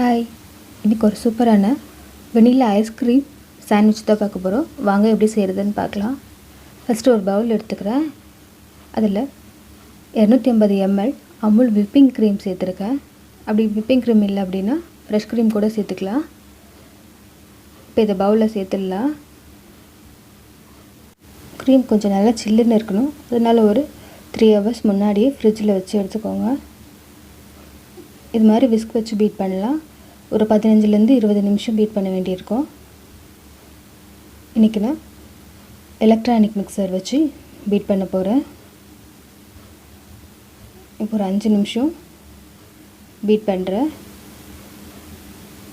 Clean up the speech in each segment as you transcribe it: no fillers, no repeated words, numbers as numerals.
Hi, இன்றைக்கி ஒரு சூப்பரான வெனிலா ஐஸ்கிரீம் சாண்ட்விச் தான் பார்க்க போகிறோம். வாங்க எப்படி செய்கிறதுன்னு பார்க்கலாம். ஃபஸ்ட்டு ஒரு பவுல் எடுத்துக்கிறேன். அதில் 250 ml அமுல் விப்பிங் க்ரீம் சேர்த்துருக்கேன். அப்படி விப்பிங் க்ரீம் இல்லை அப்படின்னா ஃப்ரெஷ் க்ரீம் கூட சேர்த்துக்கலாம். இப்போ இதை பவுலில் சேர்த்துடலாம். க்ரீம் கொஞ்சம் நல்லா சில்லுன்னு இருக்கணும். அதனால் ஒரு 3 hours முன்னாடியே ஃப்ரிட்ஜில் வச்சு எடுத்துக்கோங்க. இது மாதிரி விஸ்க் வச்சு பீட் பண்ணலாம். ஒரு 15லேருந்து 20 நிமிஷம் பீட் பண்ண வேண்டியிருக்கும். இன்றைக்கி நான் எலக்ட்ரானிக் மிக்சர் வச்சு பீட் பண்ண போகிறேன். இப்போ ஒரு 5 நிமிஷம் பீட் பண்ணுறேன்.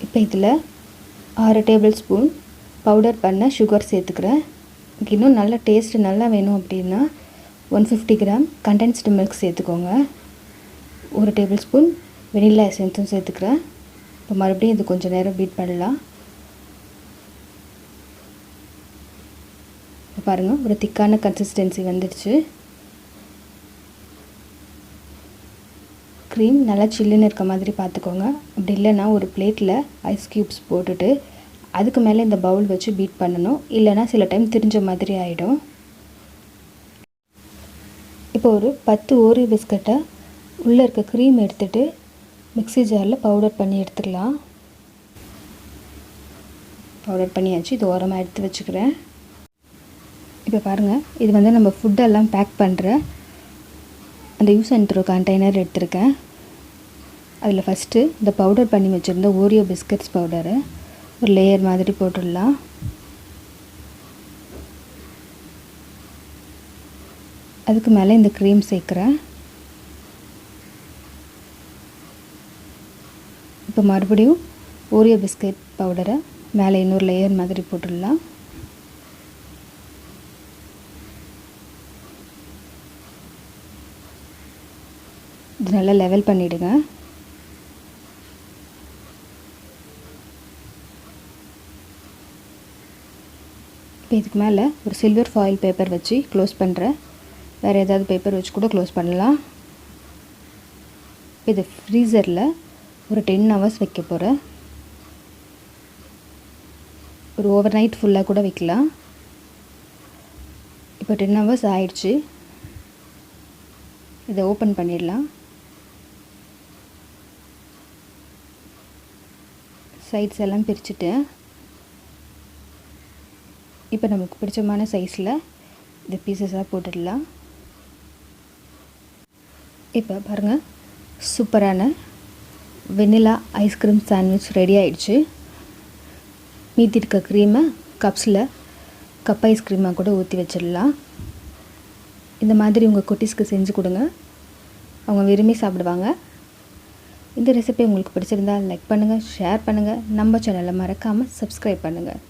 இப்போ இதில் 6 டேபிள் ஸ்பூன் பவுடர் பண்ண சுகர் சேர்த்துக்கிறேன். இன்னும் நல்ல டேஸ்ட்டு நல்லா வேணும் அப்படின்னா 150 கிராம் கண்டென்ஸ்டு மில்க் சேர்த்துக்கோங்க. 1 டேபிள் ஸ்பூன் வெனிலா எசன்ஸும் சேர்த்துக்கிறேன். இப்போ மறுபடியும் இது கொஞ்சம் நேரம் பீட் பண்ணலாம். இப்போ பாருங்கள், ஒரு திக்கான கன்சிஸ்டன்சி வந்துடுச்சு. க்ரீம் நல்லா சில்லுன்னு இருக்க மாதிரி பார்த்துக்கோங்க. அப்படி இல்லைன்னா ஒரு பிளேட்டில் ஐஸ் க்யூப்ஸ் போட்டுட்டு அதுக்கு மேலே இந்த பவுல் வச்சு பீட் பண்ணணும். இல்லைன்னா சில டைம் திரிஞ்ச மாதிரி ஆகிடும். இப்போ ஒரு 10 ஓரியோ பிஸ்கட்டை உள்ளே இருக்க க்ரீம் எடுத்துகிட்டு மிக்ஸி ஜாரில் பவுடர் பண்ணி எடுத்துக்கலாம். பவுடர் பண்ணியாச்சு. இது ஓரமாக எடுத்து வச்சுக்கிறேன். இப்போ பாருங்கள், இது வந்து நம்ம ஃபுட்டெல்லாம் பேக் பண்ணுற அந்த யூஸ் அண்ட் த்ரோ கண்டெய்னர் எடுத்திருக்கேன். அதில் ஃபஸ்ட்டு இந்த பவுடர் பண்ணி வச்சுருந்த ஓரியோ பிஸ்கட்ஸ் பவுடரை ஒரு லேயர் மாதிரி போட்டுடலாம். அதுக்கு மேலே இந்த க்ரீம் சேர்க்குறேன். இப்போ மறுபடியும் ஓரியோ பிஸ்கட் பவுடரை மேலே இன்னொரு லேயர் மாதிரி போட்டுடலாம். இது நல்லா லெவல் பண்ணிவிடுங்க. இப்போ இதுக்கு மேலே ஒரு சில்வர் ஃபாயில் பேப்பர் வச்சு க்ளோஸ் பண்ணுறேன். வேறு ஏதாவது பேப்பர் வச்சு கூட க்ளோஸ் பண்ணலாம். இது ஃப்ரீசரில் ஒரு 10 hours வைக்க போகிறேன். ஒரு ஓவர் நைட் ஃபுல்லாக கூட வைக்கலாம். இப்போ 10 hours ஆயிடுச்சு. இதை ஓப்பன் பண்ணிடலாம். சைட்ஸ் எல்லாம் பிரிச்சுட்டு இப்போ நமக்கு பிடிச்சமான சைஸில் இந்த பீசஸாக போட்டுடலாம். இப்போ பாருங்கள், சூப்பரான வெனிலா ஐஸ்கிரீம் சாண்ட்விச் ரெடி ஆகிடுச்சு. மீதி இருக்க க்ரீமை கப்ஸில் கப் ஐஸ்கிரீமாக கூட ஊற்றி வச்சிடலாம். இந்த மாதிரி உங்கள் குட்டீஸ்க்கு செஞ்சு கொடுங்க, அவங்க விரும்பி சாப்பிடுவாங்க. இந்த ரெசிபி உங்களுக்கு பிடிச்சிருந்தால் லைக் பண்ணுங்கள், ஷேர் பண்ணுங்கள். நம்ம சேனலை மறக்காமல் சப்ஸ்கிரைப் பண்ணுங்கள்.